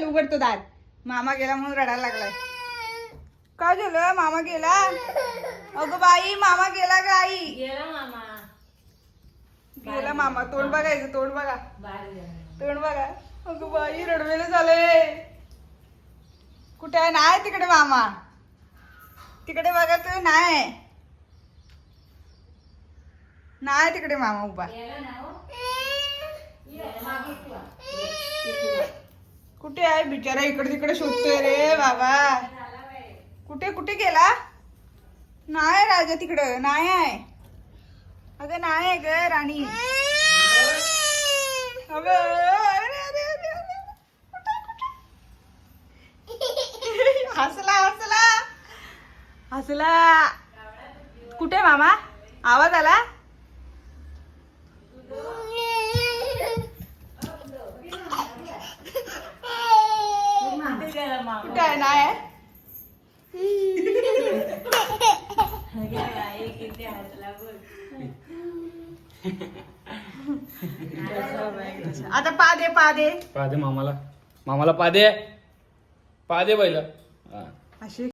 उघडतो दार. मामा गेला म्हणून रडायला लागलाय. काय झालं? मामा गेला. अगं बाई मामा गेला ग आई. गेला मामा. गेला मामा. तोंड बघायचं. तोंड बघा. तोंड बघा. अगं बाई रडवेलं झालंय. कुठे आहे? नाही तिकडे मामा. तिकडे बघा तू. नाही नाही तिकडे मामा उभा. कुठे आहे बिचारा? इकडे तिकडे शोधतोय रे बाबा. कुठे कुठे गेला? नाही राजा तिकडं नाही आहे. अगं नाही आहे ग राणी. अगं अरे अरे अरे अरे. हसला हसला हसला. कुठे मामा? आवाज आला? कुठे आहे? नाही आहे. आता पा दे पा दे मामाला. मामाला पा दे पहिलं. अशी